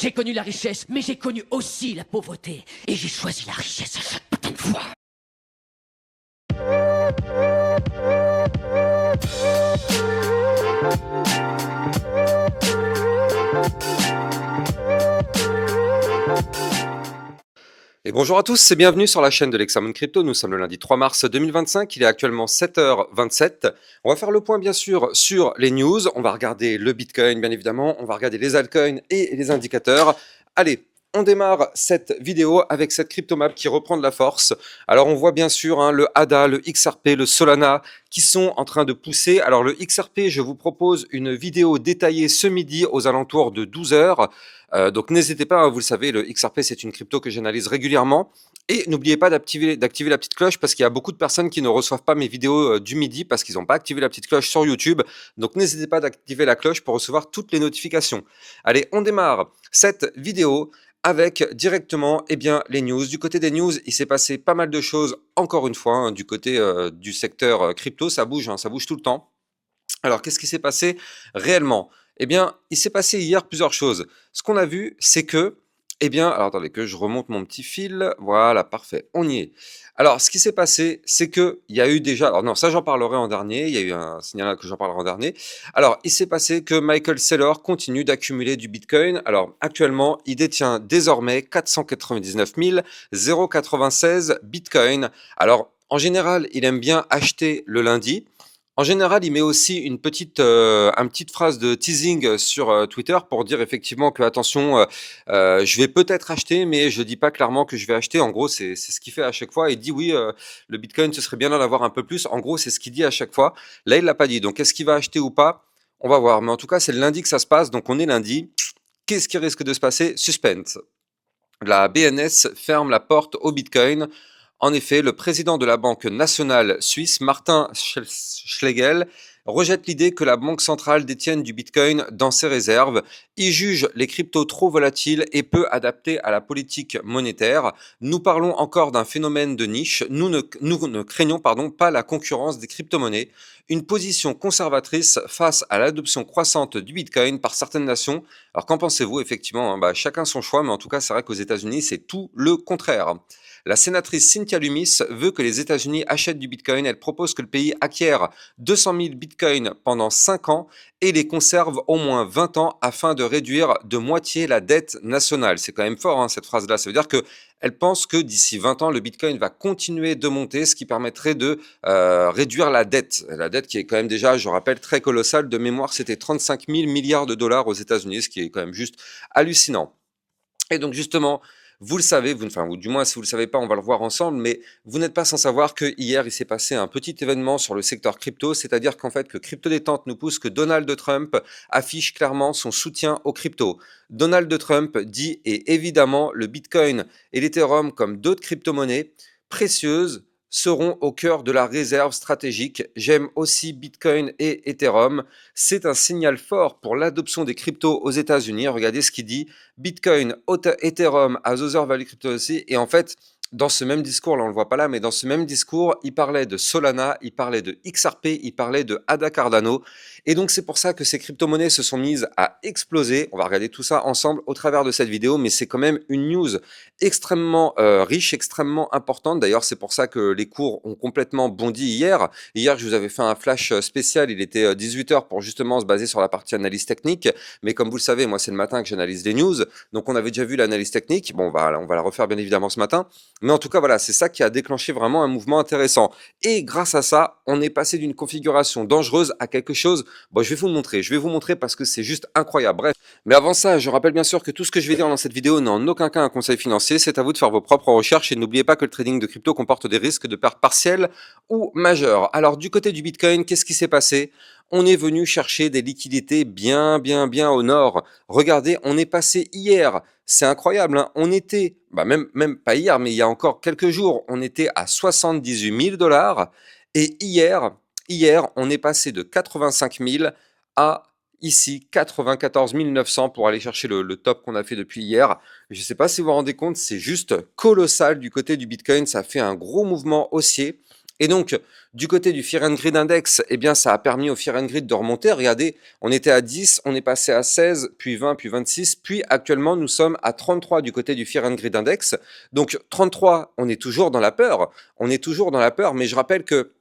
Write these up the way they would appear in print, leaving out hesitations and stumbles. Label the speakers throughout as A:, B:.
A: J'ai connu la richesse, mais j'ai connu aussi la pauvreté. Et j'ai choisi la richesse à chaque putain de fois.
B: Et bonjour à tous et bienvenue sur la chaîne de l'Hexamone Crypto. Nous sommes le lundi 3 mars 2025, il est actuellement 7h27. On va faire le point bien sûr sur les news, on va regarder le Bitcoin bien évidemment, on va regarder les altcoins et les indicateurs. Allez, on démarre cette vidéo avec cette cryptomap qui reprend de la force. Alors on voit bien sûr le ADA, le XRP, le Solana qui sont en train de pousser. Alors le XRP, je vous propose une vidéo détaillée ce midi aux alentours de 12h. Donc n'hésitez pas, vous le savez, le XRP c'est une crypto que j'analyse régulièrement. Et n'oubliez pas d'activer la petite cloche parce qu'il y a beaucoup de personnes qui ne reçoivent pas mes vidéos du midi parce qu'ils n'ont pas activé la petite cloche sur YouTube. Donc n'hésitez pas d'activer la cloche pour recevoir toutes les notifications. Allez, on démarre cette vidéo avec directement les news. Du côté des news, il s'est passé pas mal de choses, encore une fois, du côté du secteur crypto, ça bouge tout le temps. Alors, qu'est-ce qui s'est passé réellement? Il s'est passé hier plusieurs choses. Ce qu'on a vu, c'est que, alors attendez que je remonte mon petit fil. Voilà, parfait, on y est. Alors, ce qui s'est passé, c'est que il y a eu déjà, alors non, ça j'en parlerai en dernier. Il y a eu un signal que j'en parlerai en dernier. Alors, il s'est passé que Michael Saylor continue d'accumuler du Bitcoin. Alors, actuellement, il détient désormais 499 096 Bitcoin. Alors, en général, il aime bien acheter le lundi. En général, il met aussi une petite phrase de teasing sur Twitter pour dire effectivement que attention, je vais peut-être acheter, mais je dis pas clairement que je vais acheter. En gros, c'est ce qu'il fait à chaque fois. Il dit oui, le Bitcoin, ce serait bien d'en avoir un peu plus. En gros, c'est ce qu'il dit à chaque fois. Là, il l'a pas dit. Donc, est-ce qu'il va acheter ou pas? On va voir. Mais en tout cas, c'est le lundi que ça se passe. Donc, on est lundi. Qu'est-ce qui risque de se passer? Suspense. La BNS ferme la porte au Bitcoin. En effet, le président de la Banque nationale suisse, Martin Schlegel, rejette l'idée que la Banque centrale détienne du Bitcoin dans ses réserves. Il juge les cryptos trop volatiles et peu adaptés à la politique monétaire. Nous parlons encore d'un phénomène de niche. Nous ne craignons pas la concurrence des crypto-monnaies. Une position conservatrice face à l'adoption croissante du Bitcoin par certaines nations. Alors qu'en pensez-vous? Effectivement, chacun son choix, mais en tout cas, c'est vrai qu'aux États-Unis, c'est tout le contraire. La sénatrice Cynthia Lummis veut que les États-Unis achètent du Bitcoin. Elle propose que le pays acquiert 200 000 Bitcoins pendant 5 ans et les conserve au moins 20 ans afin de réduire de moitié la dette nationale. C'est quand même fort cette phrase-là. Ça veut dire qu'elle pense que d'ici 20 ans, le Bitcoin va continuer de monter, ce qui permettrait de réduire la dette. La dette qui est quand même déjà, je rappelle, très colossale. De mémoire, c'était 35 000 milliards de dollars aux États-Unis, ce qui est quand même juste hallucinant. Et donc justement, vous le savez, ou du moins si vous ne le savez pas, on va le voir ensemble, mais vous n'êtes pas sans savoir que hier il s'est passé un petit événement sur le secteur crypto, c'est-à-dire qu'en fait que Crypto Détente nous pousse que Donald Trump affiche clairement son soutien aux cryptos. Donald Trump dit, et évidemment le Bitcoin et l'Ethereum comme d'autres crypto-monnaies précieuses seront au cœur de la réserve stratégique. J'aime aussi Bitcoin et Ethereum. C'est un signal fort pour l'adoption des cryptos aux États-Unis. Regardez ce qu'il dit. Bitcoin, Ethereum, as other value crypto aussi. Et en fait, dans ce même discours, là on le voit pas là, mais dans ce même discours, il parlait de Solana, il parlait de XRP, il parlait de ADA Cardano. Et donc c'est pour ça que ces crypto-monnaies se sont mises à exploser. On va regarder tout ça ensemble au travers de cette vidéo, mais c'est quand même une news extrêmement riche, extrêmement importante. D'ailleurs, c'est pour ça que les cours ont complètement bondi hier. Hier, je vous avais fait un flash spécial, il était 18h pour justement se baser sur la partie analyse technique. Mais comme vous le savez, moi c'est le matin que j'analyse les news. Donc on avait déjà vu l'analyse technique. Bon, on va la refaire bien évidemment ce matin. Mais en tout cas, voilà, c'est ça qui a déclenché vraiment un mouvement intéressant. Et grâce à ça, on est passé d'une configuration dangereuse à quelque chose. Bon, je vais vous montrer. Je vais vous montrer parce que c'est juste incroyable. Bref. Mais avant ça, je rappelle bien sûr que tout ce que je vais dire dans cette vidéo n'est en aucun cas un conseil financier. C'est à vous de faire vos propres recherches et n'oubliez pas que le trading de crypto comporte des risques de perte partielle ou majeure. Alors, du côté du Bitcoin, qu'est-ce qui s'est passé? On est venu chercher des liquidités bien au nord. Regardez, on est passé hier. C'est incroyable, on était, même pas hier, mais il y a encore quelques jours, on était à 78 000 dollars. Et hier, on est passé de 85 000 à ici 94 900 pour aller chercher le top qu'on a fait depuis hier. Je ne sais pas si vous vous rendez compte, c'est juste colossal du côté du Bitcoin. Ça fait un gros mouvement haussier. Et donc, du côté du Fear and Greed Index, eh bien, ça a permis au Fear and Greed de remonter. Regardez, on était à 10, on est passé à 16, puis 20, puis 26, puis actuellement, nous sommes à 33 du côté du Fear and Greed Index. Donc, 33, on est toujours dans la peur. On est toujours dans la peur, mais je rappelle que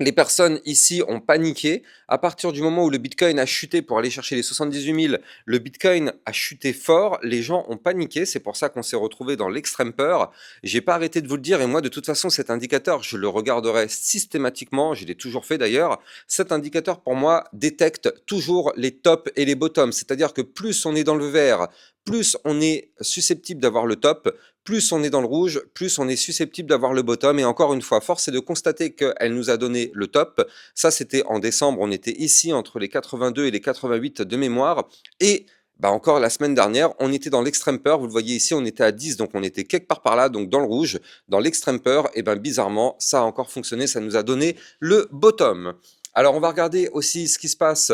B: les personnes ici ont paniqué. À partir du moment où le Bitcoin a chuté pour aller chercher les 78 000, le Bitcoin a chuté fort. Les gens ont paniqué. C'est pour ça qu'on s'est retrouvé dans l'extrême peur. J'ai pas arrêté de vous le dire. Et moi, de toute façon, cet indicateur, je le regarderai systématiquement. Je l'ai toujours fait d'ailleurs. Cet indicateur, pour moi, détecte toujours les tops et les bottoms. C'est-à-dire que plus on est dans le vert, plus on est susceptible d'avoir le top, plus on est dans le rouge, plus on est susceptible d'avoir le bottom. Et encore une fois, force est de constater qu'elle nous a donné le top. Ça, c'était en décembre. On était ici entre les 82 et les 88 de mémoire. Et bah encore la semaine dernière, on était dans l'extrême peur. Vous le voyez ici, on était à 10, donc on était quelque part par là, donc dans le rouge, dans l'extrême peur. Et ben bizarrement, ça a encore fonctionné. Ça nous a donné le bottom. Alors, on va regarder aussi ce qui se passe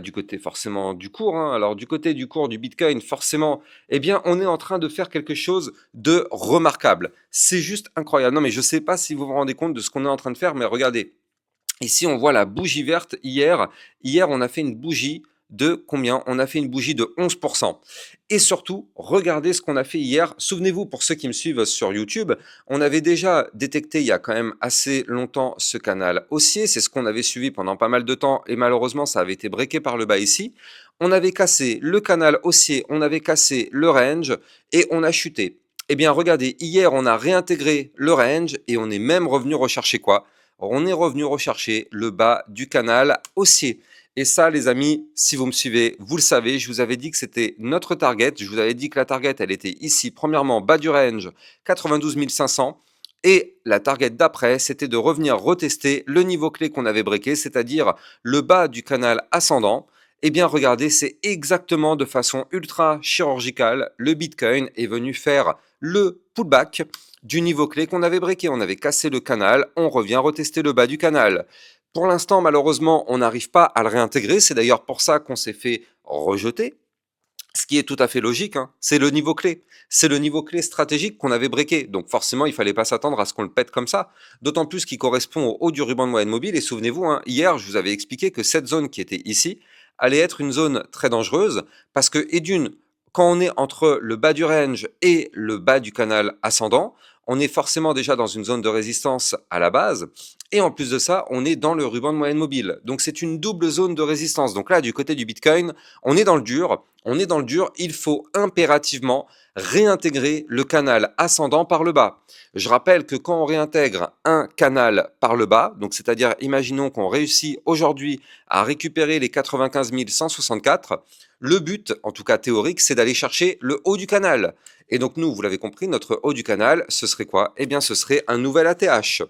B: du côté forcément du cours. Alors, du côté du cours du Bitcoin, forcément, eh bien, on est en train de faire quelque chose de remarquable. C'est juste incroyable. Non, mais je ne sais pas si vous vous rendez compte de ce qu'on est en train de faire, mais regardez. Ici, on voit la bougie verte hier. Hier, on a fait une bougie de combien? On a fait une bougie de 11%. Et surtout, regardez ce qu'on a fait hier. Souvenez-vous, pour ceux qui me suivent sur YouTube, on avait déjà détecté il y a quand même assez longtemps ce canal haussier. C'est ce qu'on avait suivi pendant pas mal de temps et malheureusement, ça avait été breaké par le bas ici. On avait cassé le canal haussier, on avait cassé le range et on a chuté. Eh bien, regardez, hier, on a réintégré le range et on est même revenu rechercher quoi? On est revenu rechercher le bas du canal haussier. Et ça, les amis, si vous me suivez, vous le savez, je vous avais dit que c'était notre target. Je vous avais dit que la target, elle était ici, premièrement, bas du range, 92 500. Et la target d'après, c'était de revenir retester le niveau clé qu'on avait breaké, c'est-à-dire le bas du canal ascendant. Eh bien, regardez, c'est exactement de façon ultra chirurgicale. Le Bitcoin est venu faire le pullback du niveau clé qu'on avait breaké. On avait cassé le canal, on revient retester le bas du canal. Pour l'instant, malheureusement, on n'arrive pas à le réintégrer. C'est d'ailleurs pour ça qu'on s'est fait rejeter. Ce qui est tout à fait logique, c'est le niveau clé. C'est le niveau clé stratégique qu'on avait breaké. Donc forcément, il fallait pas s'attendre à ce qu'on le pète comme ça. D'autant plus qu'il correspond au haut du ruban de moyenne mobile. Et souvenez-vous, hier, je vous avais expliqué que cette zone qui était ici allait être une zone très dangereuse parce que, et d'une, quand on est entre le bas du range et le bas du canal ascendant, on est forcément déjà dans une zone de résistance à la base. Et en plus de ça, on est dans le ruban de moyenne mobile. Donc c'est une double zone de résistance. Donc là, du côté du Bitcoin, on est dans le dur. On est dans le dur. Il faut impérativement réintégrer le canal ascendant par le bas. Je rappelle que quand on réintègre un canal par le bas, donc c'est-à-dire imaginons qu'on réussit aujourd'hui à récupérer les 95 164, le but, en tout cas théorique, c'est d'aller chercher le haut du canal. Et donc nous, vous l'avez compris, notre haut du canal, ce serait quoi? Eh bien, ce serait un nouvel ATH.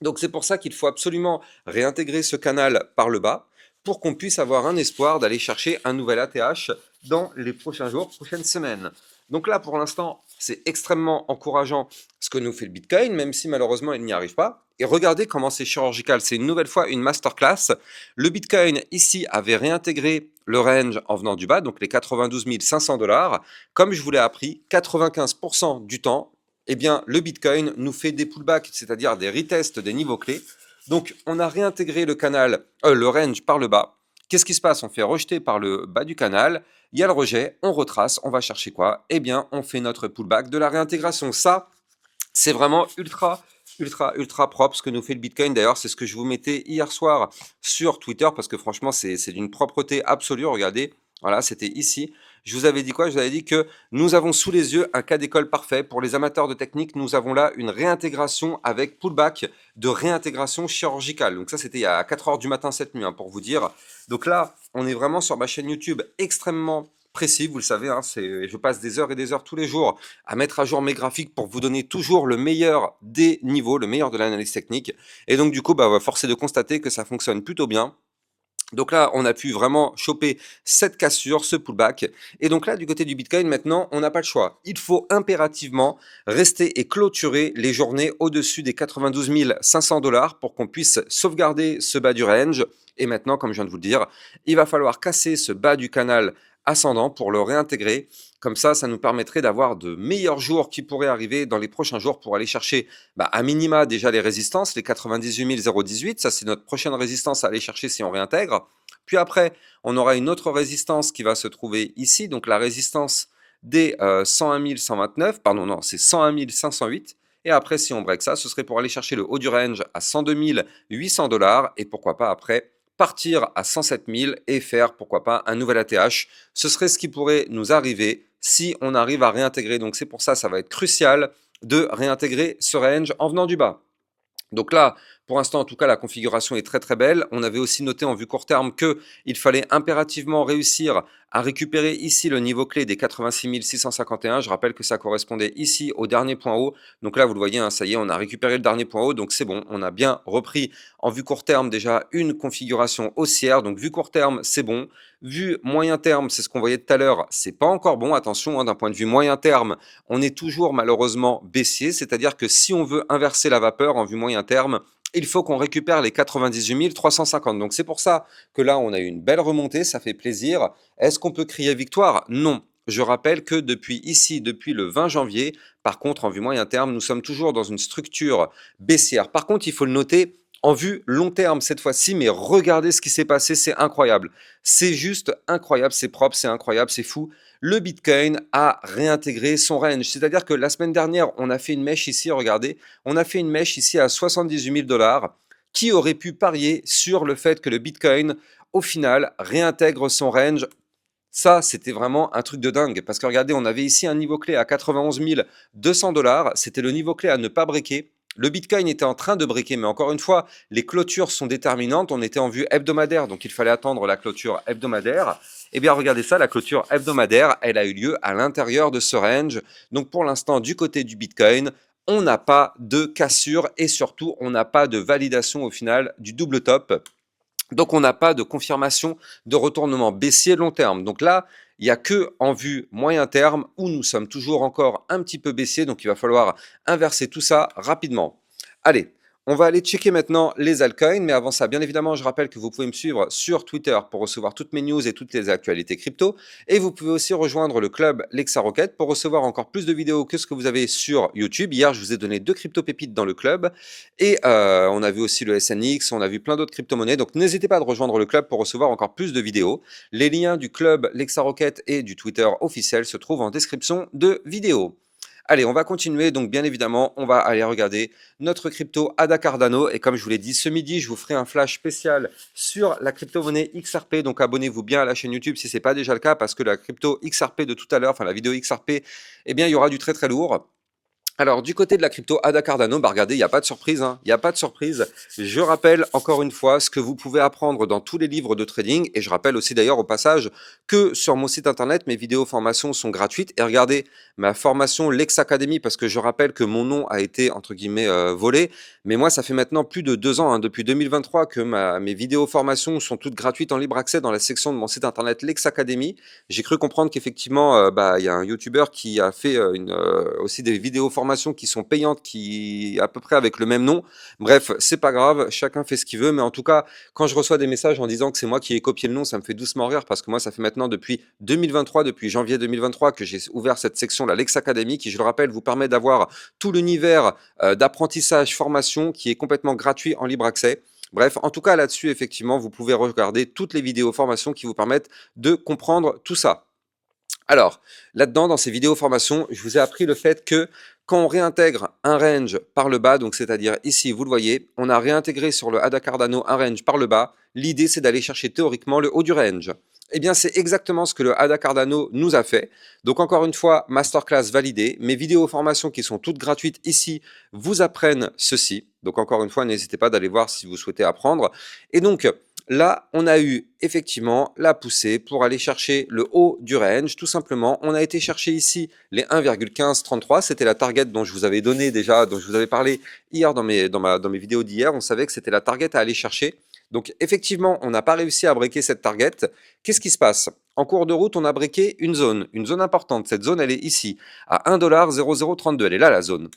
B: Donc c'est pour ça qu'il faut absolument réintégrer ce canal par le bas pour qu'on puisse avoir un espoir d'aller chercher un nouvel ATH dans les prochains jours, prochaines semaines. Donc là, pour l'instant, c'est extrêmement encourageant ce que nous fait le Bitcoin, même si malheureusement, il n'y arrive pas. Et regardez comment c'est chirurgical. C'est une nouvelle fois une masterclass. Le Bitcoin, ici, avait réintégré le range en venant du bas, donc les 92 500 $. Comme je vous l'ai appris, 95% du temps, eh bien, le Bitcoin nous fait des pullbacks, c'est-à-dire des retests des niveaux clés. Donc, on a réintégré le range par le bas. Qu'est-ce qui se passe? On fait rejeter par le bas du canal. Il y a le rejet, on retrace, on va chercher quoi? Eh bien, on fait notre pullback de la réintégration. Ça, c'est vraiment ultra propre ce que nous fait le Bitcoin. D'ailleurs, c'est ce que je vous mettais hier soir sur Twitter parce que franchement, c'est d'une propreté absolue. Regardez, voilà, c'était ici. Je vous avais dit quoi? Je vous avais dit que nous avons sous les yeux un cas d'école parfait. Pour les amateurs de technique, nous avons là une réintégration avec pullback de réintégration chirurgicale. Donc ça, c'était à 4 heures du matin cette nuit, pour vous dire. Donc là, on est vraiment sur ma chaîne YouTube extrêmement précis, vous le savez, je passe des heures et des heures tous les jours à mettre à jour mes graphiques pour vous donner toujours le meilleur des niveaux, le meilleur de l'analyse technique. Et donc du coup, force est de constater que ça fonctionne plutôt bien. Donc là, on a pu vraiment choper cette cassure, ce pullback. Et donc là, du côté du Bitcoin, maintenant, on n'a pas le choix. Il faut impérativement rester et clôturer les journées au-dessus des 92 500 $ pour qu'on puisse sauvegarder ce bas du range. Et maintenant, comme je viens de vous le dire, il va falloir casser ce bas du canal ascendant pour le réintégrer. Comme ça nous permettrait d'avoir de meilleurs jours qui pourraient arriver dans les prochains jours pour aller chercher à minima déjà les résistances, les 98 018. Ça, c'est notre prochaine résistance à aller chercher si on réintègre. Puis après, on aura une autre résistance qui va se trouver ici, donc la résistance des 101 129, pardon, non, c'est 101 508. Et après, si on break ça, ce serait pour aller chercher le haut du range à 102 800 $. Et pourquoi pas après partir à 107 000 et faire, pourquoi pas, un nouvel ATH. Ce serait ce qui pourrait nous arriver si on arrive à réintégrer. Donc c'est pour ça, ça va être crucial de réintégrer ce range en venant du bas. Donc là, pour l'instant, en tout cas, la configuration est très très belle. On avait aussi noté en vue court terme qu'il fallait impérativement réussir à récupérer ici le niveau clé des 86 651. Je rappelle que ça correspondait ici au dernier point haut. Donc là, vous le voyez, hein, ça y est, on a récupéré le dernier point haut. Donc c'est bon, on a bien repris en vue court terme déjà une configuration haussière. Donc vue court terme, c'est bon. Vue moyen terme, c'est ce qu'on voyait tout à l'heure, c'est pas encore bon. Attention, hein, d'un point de vue moyen terme, on est toujours malheureusement baissier. C'est-à-dire que si on veut inverser la vapeur en vue moyen terme, il faut qu'on récupère les 98 350. Donc c'est pour ça que là, on a eu une belle remontée, ça fait plaisir. Est-ce qu'on peut crier victoire? Non. Je rappelle que depuis ici, depuis le 20 janvier, par contre, en vue moyen terme, nous sommes toujours dans une structure baissière. Par contre, il faut le noter, en vue long terme cette fois-ci, mais regardez ce qui s'est passé, c'est incroyable. C'est juste incroyable, c'est propre, c'est incroyable, c'est fou. Le Bitcoin a réintégré son range. C'est-à-dire que la semaine dernière, on a fait une mèche ici, regardez, on a fait une mèche ici à 78 000 $. Qui aurait pu parier sur le fait que le Bitcoin, au final, réintègre son range? Ça, c'était vraiment un truc de dingue. Parce que regardez, on avait ici un niveau clé à 91 200 $. C'était le niveau clé à ne pas breaker. Le Bitcoin était en train de breaker, mais encore une fois, les clôtures sont déterminantes. On était en vue hebdomadaire, donc il fallait attendre la clôture hebdomadaire. Eh bien, regardez ça, la clôture hebdomadaire, elle a eu lieu à l'intérieur de ce range. Donc, pour l'instant, du côté du Bitcoin, on n'a pas de cassure et surtout, on n'a pas de validation au final du double top. Donc, on n'a pas de confirmation de retournement baissier long terme. Donc là, il n'y a que en vue moyen terme où nous sommes toujours encore un petit peu baissiers. Donc, il va falloir inverser tout ça rapidement. Allez, on va aller checker maintenant les altcoins. Mais avant ça, bien évidemment, je rappelle que vous pouvez me suivre sur Twitter pour recevoir toutes mes news et toutes les actualités crypto. Et vous pouvez aussi rejoindre le club Lexa Rocket pour recevoir encore plus de vidéos que ce que vous avez sur YouTube. Hier, je vous ai donné 2 crypto pépites dans le club. Et on a vu aussi le SNX, on a vu plein d'autres crypto-monnaies. Donc n'hésitez pas à rejoindre le club pour recevoir encore plus de vidéos. Les liens du club Lexa Rocket et du Twitter officiel se trouvent en description de vidéo. Allez, on va continuer. Donc, bien évidemment, on va aller regarder notre crypto ADA Cardano. Et comme je vous l'ai dit, ce midi, je vous ferai un flash spécial sur la crypto-monnaie XRP. Donc, abonnez-vous bien à la chaîne YouTube si ce n'est pas déjà le cas, parce que la crypto XRP de tout à l'heure, enfin la vidéo XRP, eh bien, il y aura du très très lourd. Alors, du côté de la crypto ADA Cardano, regardez, il n'y a pas de surprise, hein, il n'y a pas de surprise. Je rappelle encore une fois ce que vous pouvez apprendre dans tous les livres de trading. Et je rappelle aussi d'ailleurs au passage que sur mon site internet, mes vidéos formations sont gratuites. Et regardez ma formation Lex Academy, parce que je rappelle que mon nom a été, entre guillemets, volé. Mais moi, ça fait maintenant plus de 2 ans, hein, depuis 2023, que mes vidéos formations sont toutes gratuites en libre accès dans la section de mon site internet Lex Academy. J'ai cru comprendre qu'effectivement, il y a un YouTuber qui a fait aussi des vidéos formations qui sont payantes, qui à peu près avec le même nom. Bref, c'est pas grave, chacun fait ce qu'il veut, mais en tout cas, quand je reçois des messages en disant que c'est moi qui ai copié le nom, ça me fait doucement rire, parce que moi, ça fait maintenant depuis 2023, depuis janvier 2023, que j'ai ouvert cette section, la Lex Academy, qui, je le rappelle, vous permet d'avoir tout l'univers d'apprentissage, formation, qui est complètement gratuit en libre accès. Bref, en tout cas, là-dessus, effectivement, vous pouvez regarder toutes les vidéos formations qui vous permettent de comprendre tout ça. Alors, là-dedans, dans ces vidéos formations, je vous ai appris le fait que quand on réintègre un range par le bas, donc c'est-à-dire ici, vous le voyez, on a réintégré sur le ADA Cardano un range par le bas. L'idée, c'est d'aller chercher théoriquement le haut du range. Eh bien, c'est exactement ce que le ADA Cardano nous a fait. Donc, encore une fois, masterclass validée. Mes vidéos formations qui sont toutes gratuites ici vous apprennent ceci. Donc, encore une fois, n'hésitez pas d'aller voir si vous souhaitez apprendre. Et donc, là, on a eu effectivement la poussée pour aller chercher le haut du range. Tout simplement, on a été chercher ici les 1,1533. C'était la target dont je vous avais donné déjà, dont je vous avais parlé hier dans mes vidéos d'hier. On savait que c'était la target à aller chercher. Donc effectivement, on n'a pas réussi à breaker cette target. Qu'est-ce qui se passe? En cours de route, on a breaké une zone importante. Cette zone, elle est ici, à 1,0032. Elle est là, la zone.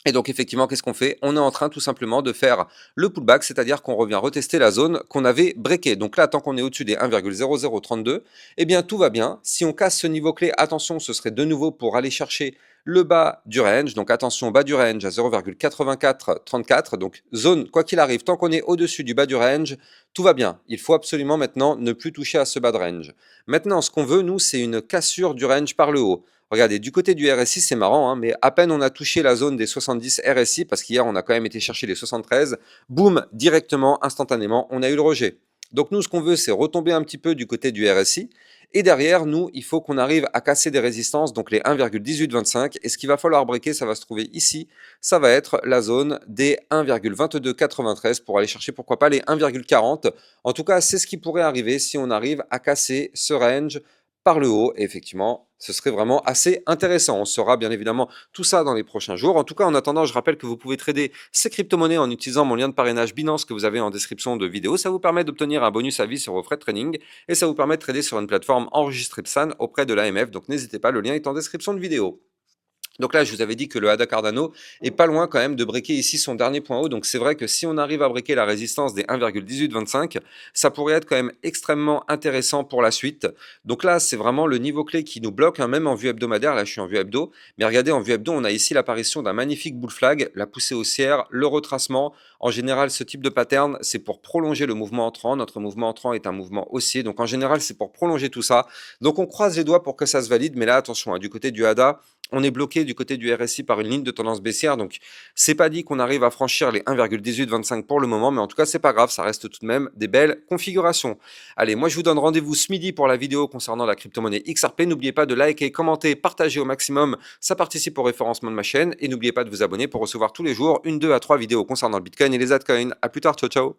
B: Et donc effectivement, qu'est-ce qu'on fait? On est en train tout simplement de faire le pullback, c'est-à-dire qu'on revient retester la zone qu'on avait breakée. Donc là, tant qu'on est au-dessus des 1,0032, eh bien tout va bien. Si on casse ce niveau clé, attention, ce serait de nouveau pour aller chercher le bas du range. Donc attention, bas du range à 0,8434. Donc zone, quoi qu'il arrive, tant qu'on est au-dessus du bas du range, tout va bien. Il faut absolument maintenant ne plus toucher à ce bas de range. Maintenant, ce qu'on veut, nous, c'est une cassure du range par le haut. Regardez, du côté du RSI, c'est marrant, hein, mais à peine on a touché la zone des 70 RSI, parce qu'hier on a quand même été chercher les 73, boum, directement, instantanément, on a eu le rejet. Donc nous, ce qu'on veut, c'est retomber un petit peu du côté du RSI, et derrière, nous, il faut qu'on arrive à casser des résistances, donc les 1,1825, et ce qu'il va falloir breaker, ça va se trouver ici, ça va être la zone des 1,2293 pour aller chercher, pourquoi pas, les 1,40. En tout cas, c'est ce qui pourrait arriver si on arrive à casser ce range par le haut. Et effectivement, ce serait vraiment assez intéressant. On saura bien évidemment tout ça dans les prochains jours. En tout cas, en attendant, je rappelle que vous pouvez trader ces crypto-monnaies en utilisant mon lien de parrainage Binance que vous avez en description de vidéo. Ça vous permet d'obtenir un bonus à vie sur vos frais de trading et ça vous permet de trader sur une plateforme enregistrée PSAN auprès de l'AMF. Donc n'hésitez pas, le lien est en description de vidéo. Donc là, je vous avais dit que le ADA Cardano est pas loin quand même de breaker ici son dernier point haut. Donc c'est vrai que si on arrive à breaker la résistance des 1,1825, ça pourrait être quand même extrêmement intéressant pour la suite. Donc là, c'est vraiment le niveau clé qui nous bloque, hein, même en vue hebdomadaire. Là, je suis en vue hebdo. Mais regardez, en vue hebdo, on a ici l'apparition d'un magnifique bull flag, la poussée haussière, le retracement. En général, ce type de pattern, c'est pour prolonger le mouvement entrant. Notre mouvement entrant est un mouvement haussier. Donc en général, c'est pour prolonger tout ça. Donc on croise les doigts pour que ça se valide. Mais là, attention, hein, du côté du ADA, on est bloqué du côté du RSI par une ligne de tendance baissière, donc c'est pas dit qu'on arrive à franchir les 1,1825 pour le moment, mais en tout cas c'est pas grave, ça reste tout de même des belles configurations. Allez, moi je vous donne rendez-vous ce midi pour la vidéo concernant la crypto-monnaie XRP. N'oubliez pas de liker, commenter, partager au maximum, ça participe au référencement de ma chaîne, et n'oubliez pas de vous abonner pour recevoir tous les jours une, 2 à 3 vidéos concernant le Bitcoin et les altcoins. À plus tard, ciao ciao.